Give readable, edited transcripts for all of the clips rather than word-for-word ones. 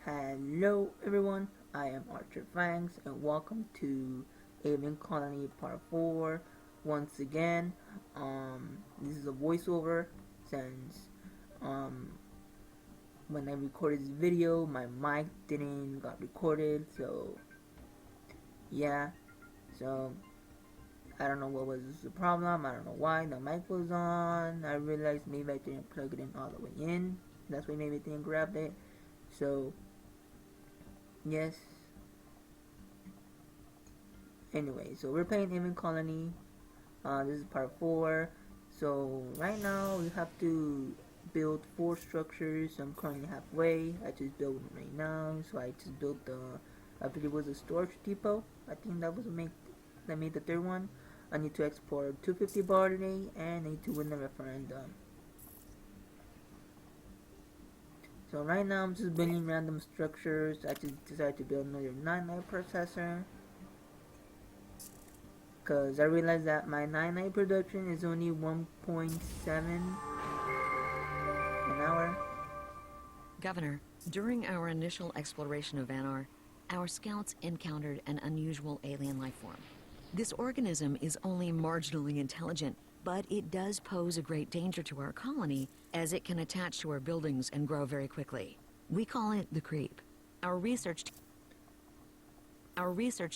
Hello everyone, I am Archer Fangs and welcome to Aven Colony Part 4. Once again, this is a voiceover since when I recorded this video my mic didn't got recorded, so yeah, so I don't know what was the problem, I don't know why the mic was on. I realized maybe I didn't plug it in all the way in, that's why maybe I didn't grab it. So yes. Anyway, so we're playing Aven Colony. This is part 4. So right now we have to build 4 structures. I'm currently halfway. I just built them right now. So I just built the, I believe it was a storage depot. I think that was that made the third one. I need to export 250 bar today, and I need to win the referendum. So right now I'm just building random structures. I just decided to build another 9-9 processor because I realized that my 9-9 production is only 1.7 an hour. Governor, during our initial exploration of Vanar, our scouts encountered an unusual alien life form. This organism is only marginally intelligent, but it does pose a great danger to our colony as it can attach to our buildings and grow very quickly. We call it the creep. Our research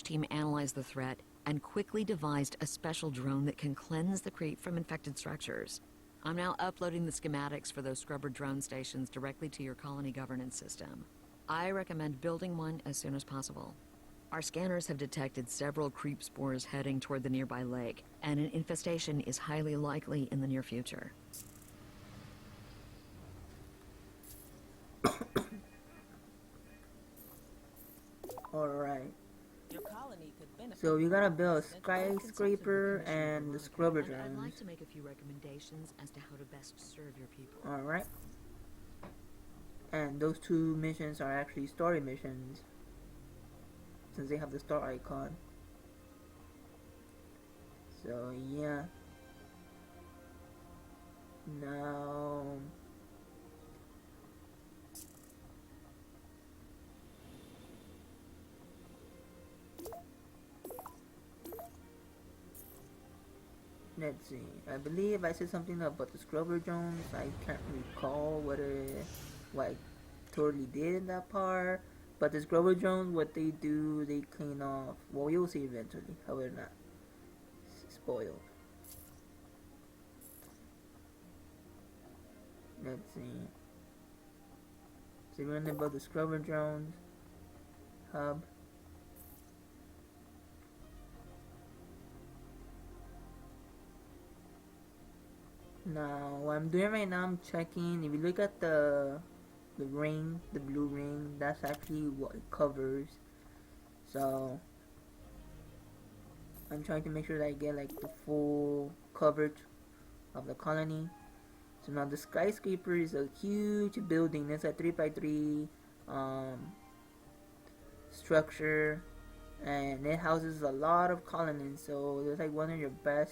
team analyzed the threat and quickly devised a special drone that can cleanse the creep from infected structures. I'm now uploading the schematics for those scrubber drone stations directly to your colony governance system. I recommend building one as soon as possible. Our scanners have detected several creep spores heading toward the nearby lake, and an infestation is highly likely in the near future. Alright. So you gotta build a skyscraper and the scrubber drones. I'd like to make a few recommendations as to how to best serve your people. Alright. And those 2 missions are actually story missions, since they have the star icon. So yeah. Now let's see. I believe I said something about the scrubber drones. I can't recall what I totally did in that part. But the scrubber drones, what they do, they clean off. Well, you'll see eventually. How we're not spoiled. Let's see. So we're gonna build the scrubber drones hub. Now, what I'm doing right now, I'm checking. If you look at the ring, the blue ring, that's actually what it covers. So I'm trying to make sure that I get like the full coverage of the colony. So now the skyscraper is a huge building. It's a 3x3 structure, and it houses a lot of colonists. So it's like one of your best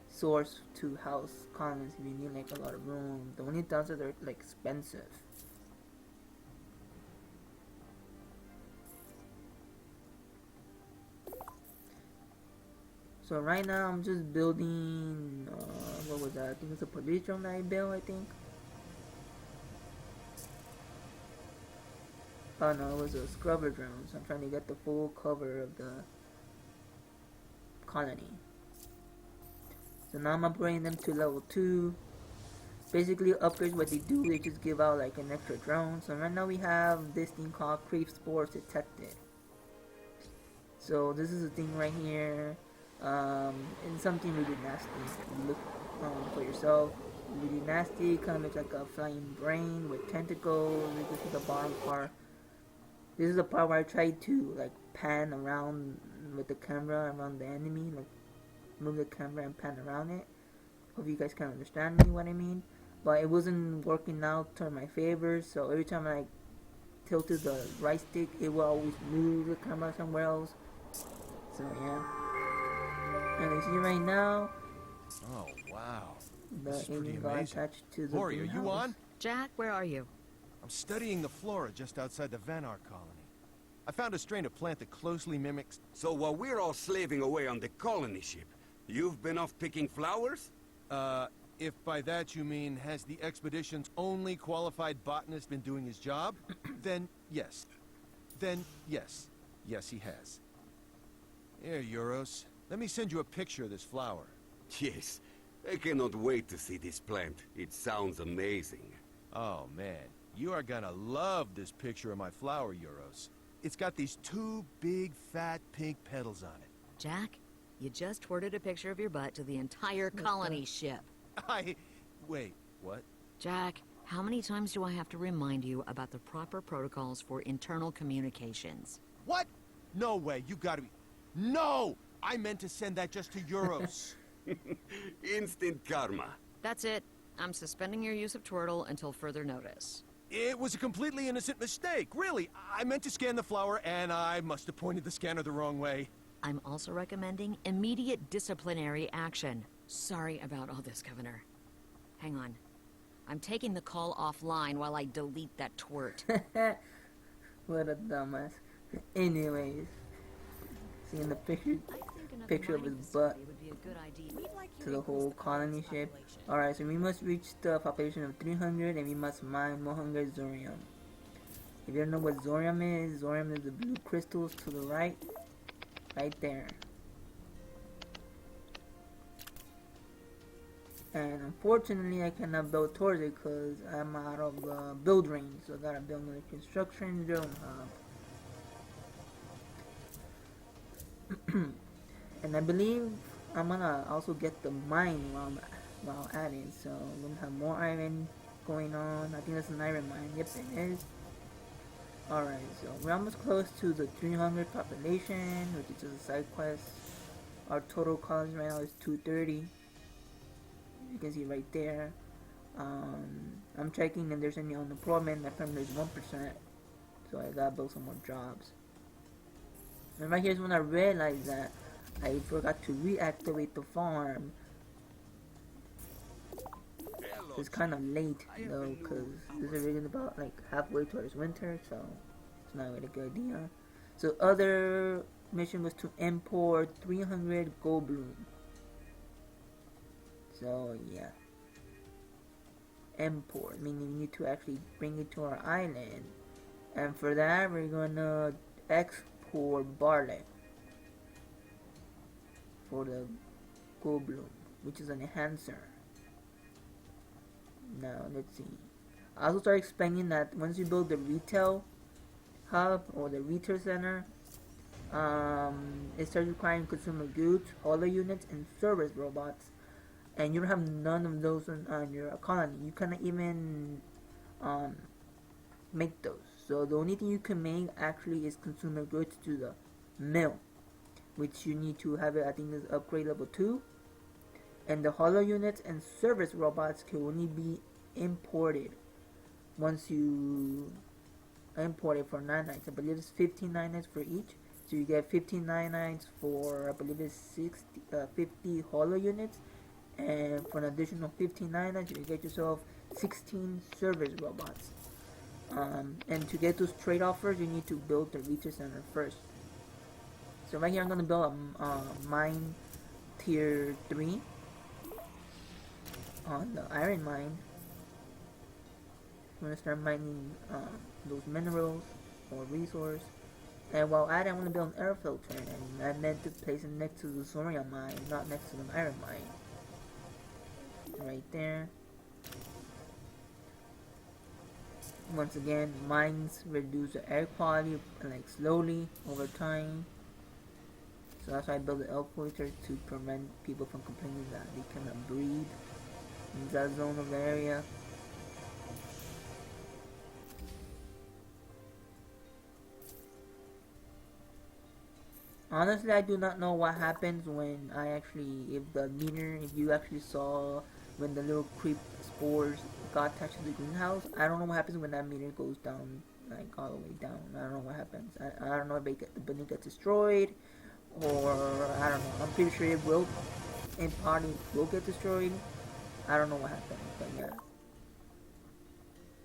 source to house colonists if you need like a lot of room. The only downside, they're like expensive. So right now I'm just building what was that? I think it's a police drone that I built, I think. Oh no, it was a scrubber drone, so I'm trying to get the full cover of the colony. So now I'm upgrading them to level 2. Basically upgrades, what they do, they just give out like an extra drone. So right now we have this thing called creep spores detected. So this is a thing right here. And something really nasty. You look for yourself. Really nasty, kind of looks like a flying brain with tentacles. You can see the bottom part. This is the part where I tried to like pan around with the camera around the enemy, like move the camera and pan around it. Hope you guys can understand me what I mean. But it wasn't working out to my favor, so every time I tilted the right stick, it will always move the camera somewhere else. So yeah. And you see right now, oh wow, the alien got attached to the Lori, are you greenhouse. on? Jack, where are you? I'm studying the flora just outside the Aven Colony. I found a strain of plant that closely mimics... So while we're all slaving away on the colony ship, you've been off picking flowers? If by that you mean, has the expedition's only qualified botanist been doing his job? Then yes. Yes, he has. Here, Euros. Let me send you a picture of this flower. Yes, I cannot wait to see this plant. It sounds amazing. Oh, man. You are gonna love this picture of my flower, Euros. It's got these two big, fat, pink petals on it. Jack, you just twirted a picture of your butt to the entire colony ship. Wait, what? Jack, how many times do I have to remind you about the proper protocols for internal communications? What? No way, you gotta be... No! I meant to send that just to Euros. Instant karma. That's it. I'm suspending your use of Twirtle until further notice. It was a completely innocent mistake, really. I meant to scan the flower, and I must have pointed the scanner the wrong way. I'm also recommending immediate disciplinary action. Sorry about all this, Governor. Hang on. I'm taking the call offline while I delete that twirt. What a dumbass. Anyways, seeing the picture of his butt to the whole colony ship. Alright, so we must reach the population of 300 and we must mine 100 Zorium. If you don't know what Zorium is the blue crystals to the right. Right there. And unfortunately I cannot build towards it because I'm out of build range. So I gotta build another construction drone hub. And I believe I'm gonna also get the mine while at it. So I'm gonna have more iron going on. I think that's an iron mine. Yep, it is. Alright, so we're almost close to the 300 population, which is just a side quest. Our total colony right now is 230. You can see right there. I'm checking if there's any unemployment. My friend is 1%. So I gotta build some more jobs. And right here's when I realized that I forgot to reactivate the farm. It's kind of late though, because this is already about like halfway towards winter, so it's not really a good idea. So other mission was to import 300 gold bloom. So yeah, import, meaning we need to actually bring it to our island, and for that we're gonna export barley for the gold bloom, which is an enhancer. Now let's see. I also started explaining that once you build the retail hub or the retail center, it starts requiring consumer goods, holo units, and service robots. And you don't have none of those on your colony. You cannot even make those. So the only thing you can make actually is consumer goods to the mill, which you need to have it. I think is upgrade level 2. And the holo units and service robots can only be imported once you import it for 9 nights. I believe it's 15 9 nights for each. So you get 15 9 nights for, I believe it's 50 holo units. And for an additional 15 9 nights, you get yourself 16 service robots. And to get those trade offers, you need to build the retail center first. So right here I'm going to build a mine tier 3 on the iron mine. I'm going to start mining those minerals or resource. And while at it, I'm going to build an air filter, and I meant to place it next to the Zorium mine, not next to the iron mine. Right there. Once again, mines reduce the air quality like slowly over time. So that's why I built the air filter to prevent people from complaining that they cannot breathe in that zone of the area. Honestly, I do not know what happens when if you actually saw when the little creep spores got attached to the greenhouse. I don't know what happens when that meter goes down, like all the way down. I don't know what happens. I don't know if the building gets destroyed, or I don't know. I'm pretty sure it will, in part it will get destroyed. I don't know what happens, but yeah.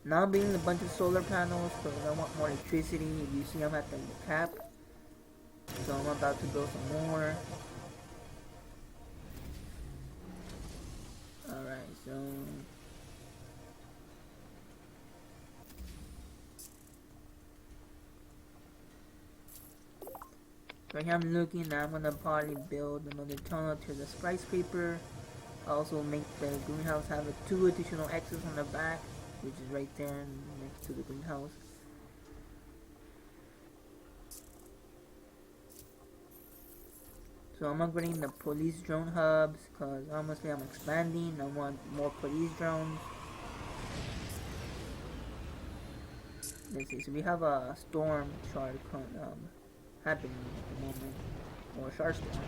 Now I'm building a bunch of solar panels because I want more electricity. If you see, I'm at the cap. So I'm about to build some more. Alright, so... right here I'm looking, now I'm gonna probably build another tunnel to the skyscraper. Also make the greenhouse have two additional exits on the back, which is right there next to the greenhouse. So I'm upgrading the police drone hubs because honestly I'm expanding. I want more police drones. Let's see, so we have a storm shard happening at the moment, or shard storm.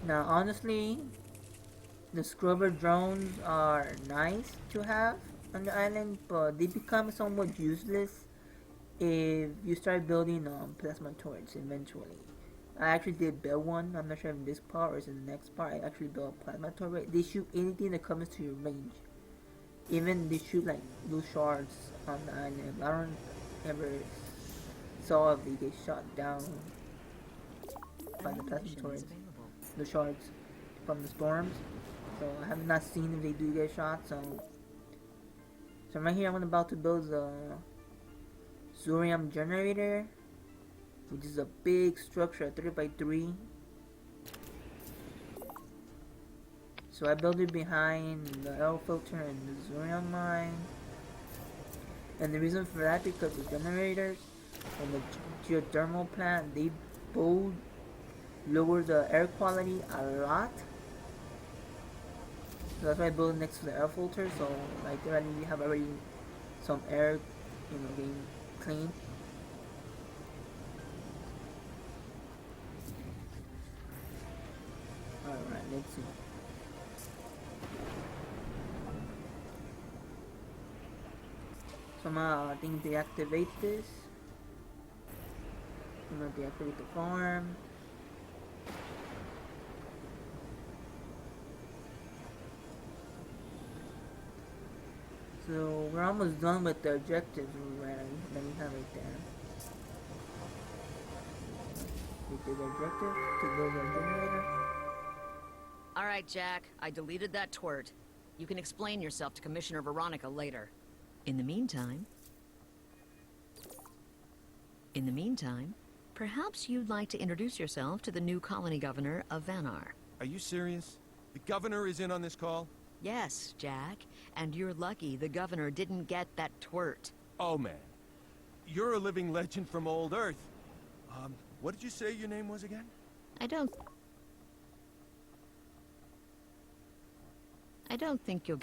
Now honestly, the scrubber drones are nice to have on the island, but they become somewhat useless if you start building plasma turrets eventually. I actually did build one. I'm not sure if in this part or is in the next part. I actually built a plasma turret. They shoot anything that comes to your range. Even they shoot like blue shards on the island. I don't ever saw if they get shot down by the plasma turrets. The shards from the storms. So I have not seen if they do get shot. So right here I'm about to build the Zurium generator, which is a big structure, 3x3. So I built it behind the air filter and the Zurium mine. And the reason for that because the generators and the geothermal plant, they both lower the air quality a lot. So that's why I built it next to the air filter. So like there we have already some air, getting clean. Alright, let's see. So now I think deactivate this. I'm gonna deactivate the farm. So we're almost done with the objectives already that we have right there. We did the objective to build a generator. Alright, Jack. I deleted that twirt. You can explain yourself to Commissioner Veronica later. In the meantime, perhaps you'd like to introduce yourself to the new colony governor of Vanar. Are you serious? The governor is in on this call? Yes, Jack. And you're lucky the governor didn't get that twirt. Oh, man. You're a living legend from old Earth. What did you say your name was again? I don't think you'll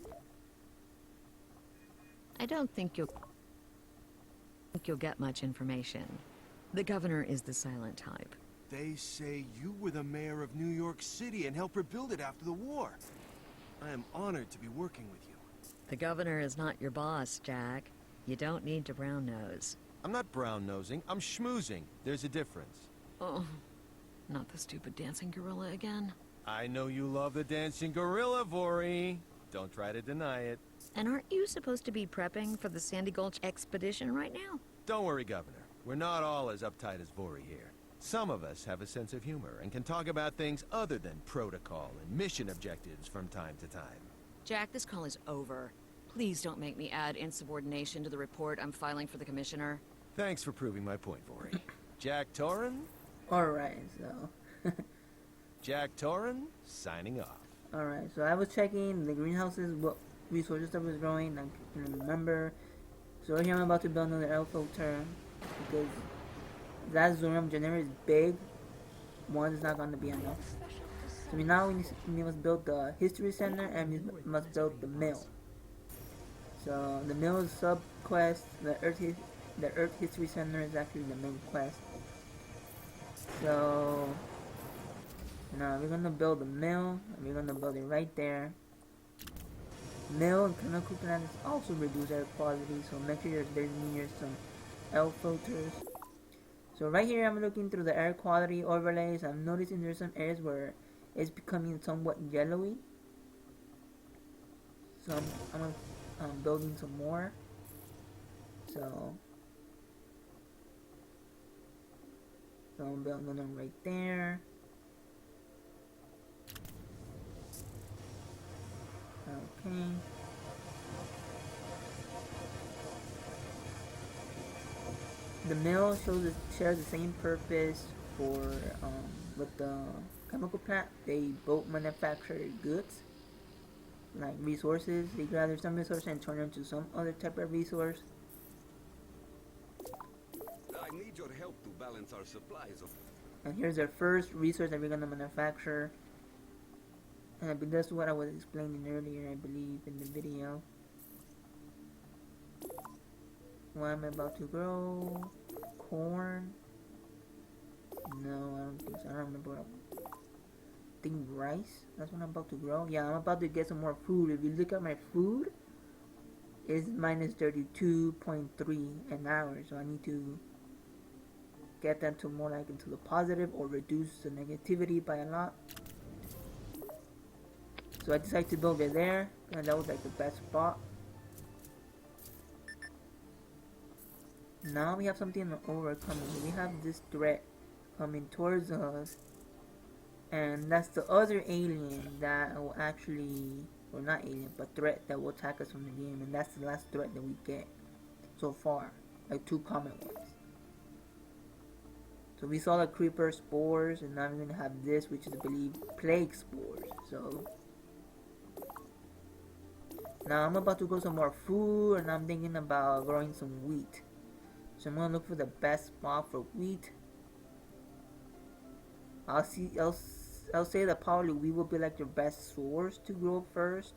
get much information. The governor is the silent type. They say you were the mayor of New York City and helped rebuild it after the war. I am honored to be working with you. The governor is not your boss, Jack. You don't need to brown nose. I'm not brown-nosing, I'm schmoozing. There's a difference. Oh, not the stupid dancing gorilla again. I know you love the dancing gorilla, Vori. Don't try to deny it. And aren't you supposed to be prepping for the Sandy Gulch expedition right now? Don't worry, Governor. We're not all as uptight as Vori here. Some of us have a sense of humor and can talk about things other than protocol and mission objectives from time to time. Jack, this call is over. Please don't make me add insubordination to the report I'm filing for the commissioner. Thanks for proving my point, Vori. Jack Tauren? Alright, so. Jack Tauren, signing off. Alright, so I was checking the greenhouses, what resources that was growing, I can remember. So right here I'm about to build another air filter because that Zurium generator is big. One is not going to be enough. So we must build the history center and we must build the mill. So the mill is sub quest. The Earth History Center is actually the main quest. So now we're gonna build a mill. And we're gonna build it right there. Mill and chemical plants also reduce air quality, so make sure there's near some air filters. So right here I'm looking through the air quality overlays. I'm noticing there's some areas where it's becoming somewhat yellowy. So I'm building some more. So I'm building them right there. Okay. The mill shares the same purpose for with the chemical plant. They both manufacture goods like resources. They gather some resource and turn them into some other type of resource. I need your help to balance our supplies of... And here's our first resource that we're gonna manufacture. And that's what I was explaining earlier, I believe, in the video. What I'm about to grow? Corn? No, I don't think so. I don't remember. I think rice. That's what I'm about to grow. Yeah, I'm about to get some more food. If you look at my food, it's minus 32.3 an hour. So I need to get that to more like into the positive or reduce the negativity by a lot. So I decided to build it there, and that was like the best spot. Now we have something to overcome. We have this threat coming towards us, and that's the other alien that will actually, or not alien, but threat that will attack us from the game, and that's the last threat that we get so far, like 2 common ones. So we saw the creeper spores, and now we're gonna have this, which is, I believe, plague spores. So now I'm about to grow some more food, and I'm thinking about growing some wheat. So I'm gonna look for the best spot for wheat. I'll say that probably wheat will be like the best source to grow first,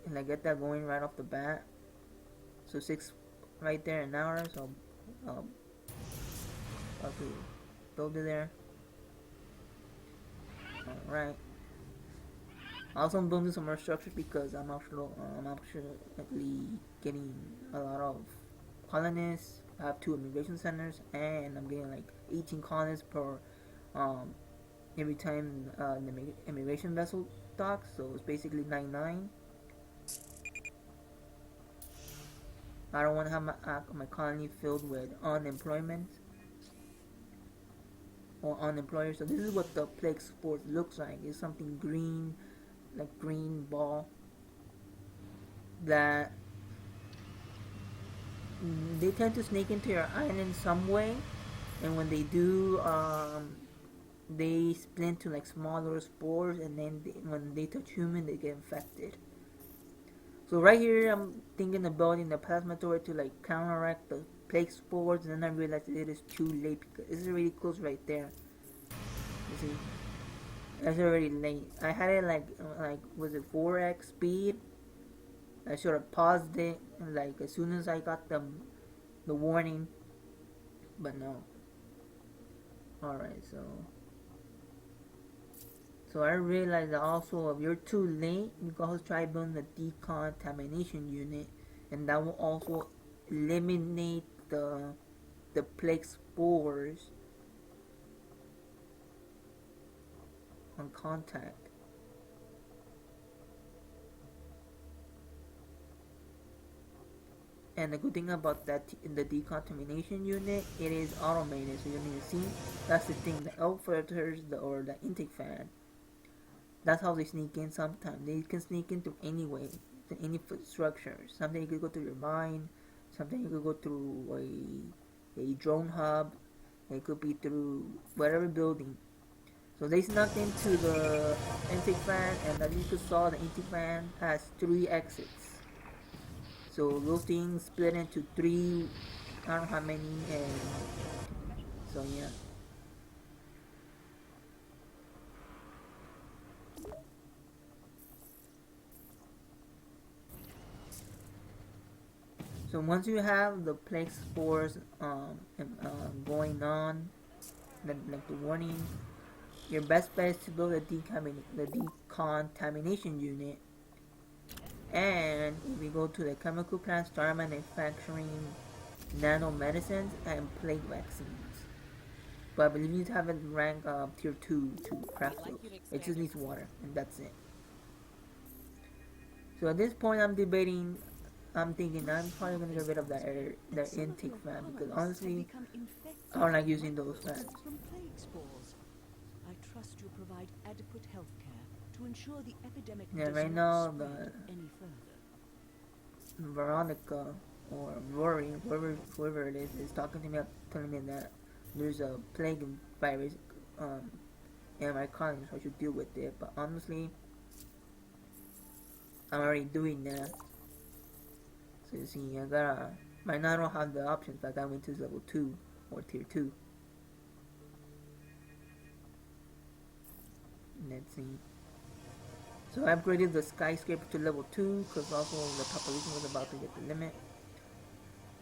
and I get that going right off the bat. So 6 right there an hour. So I'll build it there. Alright. Also, I'm building some more structures because I'm actually getting a lot of colonists. I have 2 immigration centers, and I'm getting like 18 colonists per every time the immigration vessel docks. So it's basically 99. I don't want to have my colony filled with unemployment or unemployers. So this is what the plague sport looks like. It's something green, like green ball that they tend to sneak into your island some way, and when they do, they split into like smaller spores, and then when they touch human, they get infected. So right here, I'm thinking of building the plasma turret to like counteract the plague spores, and then I realized it is too late because it's already close right there. You see, that's already late. I had it like was it 4x speed? I should have paused it like as soon as I got the warning, but no. Alright, so I realized that also if you're too late, you can also try building the decontamination unit, and that will also eliminate the plague spores on contact. And the good thing about that, in the decontamination unit, it is automated. So you need to see, that's the thing, the L filters, or the intake fan. That's how they sneak in sometimes. They can sneak in through any way, to any structure. Sometimes you could go through your mine, sometimes you could go through a drone hub, it could be through whatever building. So they snuck into the intake fan, and as you saw, the intake fan has 3 exits. So those things split into 3, I don't know how many, and so yeah. So once you have the plague spores going on, like the warning, your best bet is to build the decontamination unit. And if we go to the chemical plant, start manufacturing nano medicines and plague vaccines. But I believe you need to have it rank tier 2 to craft those. It just needs water, and that's it. So at this point, I'm debating. I'm thinking I'm probably gonna get rid of that that intake fan because honestly, I don't like using those fans. From plague spores. I trust you provide adequate health care to ensure the epidemic does Right not now spread any further. Veronica or Rory, whoever it is talking to me, telling me that there's a plague virus in my colony, so I should deal with it. But honestly, I'm already doing that. So you see, I gotta. Right now I don't have the options, but I went to level 2 or tier 2. Let's see. So I upgraded the skyscraper to level 2 because also the population was about to get the limit.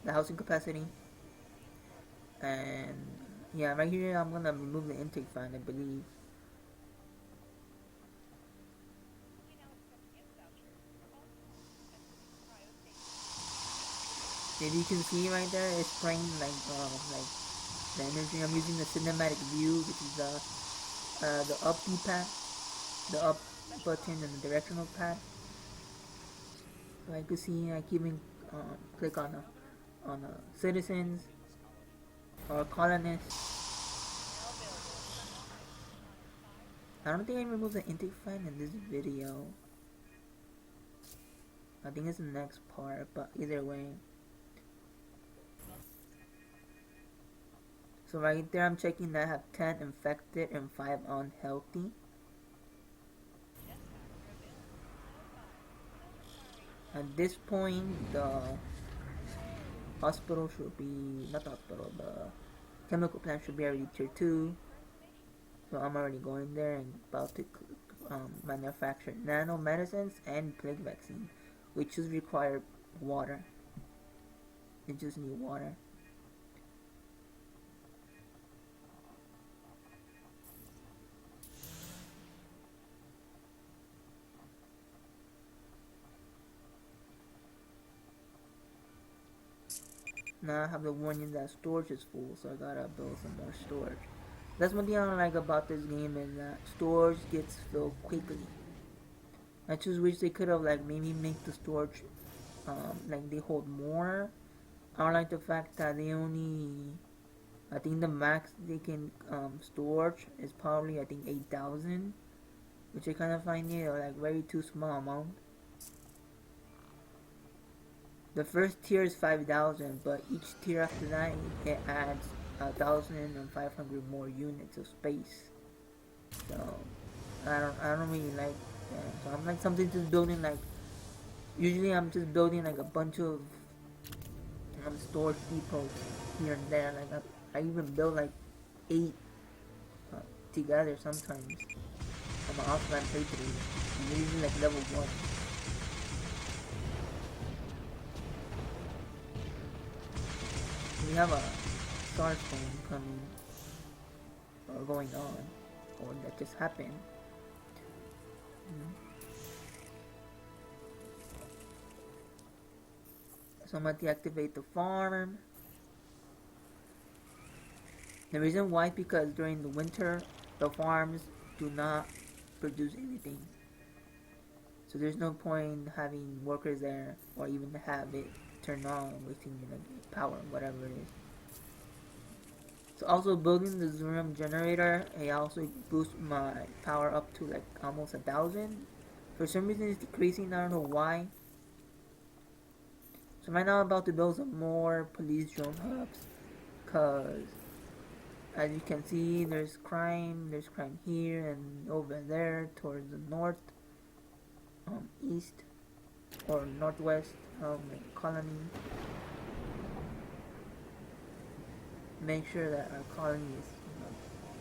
The housing capacity. And yeah, right here I'm gonna remove the intake fan, I believe. If you can see right there, it's spraying like the energy. I'm using the cinematic view, which is the up D-pad, the up button and the directional pad. So I can see I can even click on citizens or colonists. I don't think I removed the intake fan in this video. I think it's the next part, but either way. So right there I'm checking that I have 10 infected and 5 unhealthy. At this point the hospital should be, not the hospital, the chemical plant should be already tier 2. So I'm already going there and about to manufacture nano medicines and plague vaccine, which just require water. It just need water. Now I have the warning that storage is full, so I gotta build some more storage. That's one thing I don't like about this game, is that storage gets filled quickly. I just wish they could have like maybe make the storage like they hold more. I don't like the fact that they only, I think the max they can storage is probably I think 8,000, which I kind of find it like very too small amount. The first tier is 5,000, but each tier after that it adds 1,500 more units of space. So I don't really like that. So I'm like something just building like, usually I'm just building like a bunch of storage depots here and there. Like I even build like 8 together sometimes. On my offline playthrough. I'm usually like level 1. We have a star storm coming or going on, or that just happened. So I'm gonna deactivate the farm. The reason why is because during the winter the farms do not produce anything. So there's no point having workers there or even have it turned on, wasting power, whatever it is. So also building the Zurum generator, it also boosts my power up to like almost 1,000. For some reason it's decreasing, I don't know why. So right now I'm about to build some more police drone hubs, cause as you can see there's crime here and over there towards the north, east or northwest of the colony. Make sure that our colony is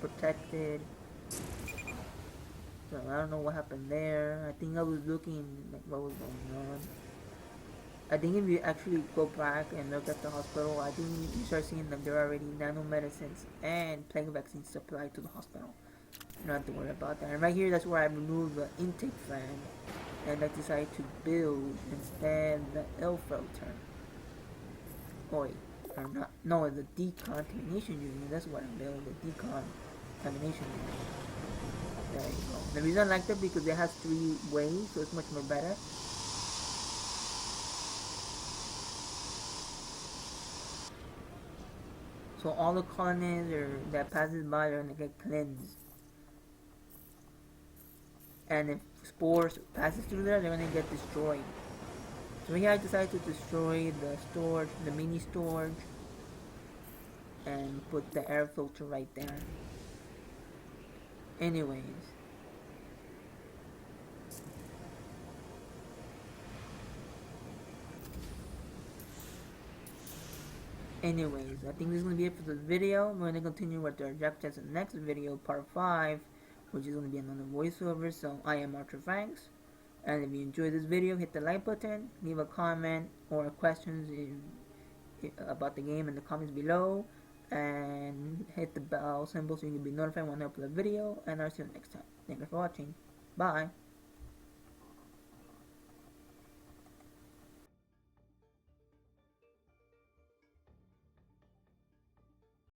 protected. So I don't know what happened there. I think I was looking like what was going on. I think if you actually go back and look at the hospital, I think you start seeing that there are already nano medicines and plague vaccines supplied to the hospital. You don't have to worry about that. And right here, that's where I removed the intake fan, and I decided to build instead the air filter. Oh wait, or not? No, the decontamination unit. That's what I built. The decontamination unit. There you go. The reason I like that because it has 3 ways, so it's much more better. So all the colonies that passes by are gonna get cleansed. And if Spores passes through there, they're gonna get destroyed. So here I decided to destroy the storage, the mini storage, and put the air filter right there. Anyways. I think this is going to be it for this video. We're going to continue with the objectives in the next video, part 5, which is going to be another voiceover. So I am Archer Fangs, and if you enjoyed this video, hit the like button, leave a comment or questions about the game in the comments below, and hit the bell symbol so you can be notified when I upload a video, and I'll see you next time. Thank you for watching. Bye.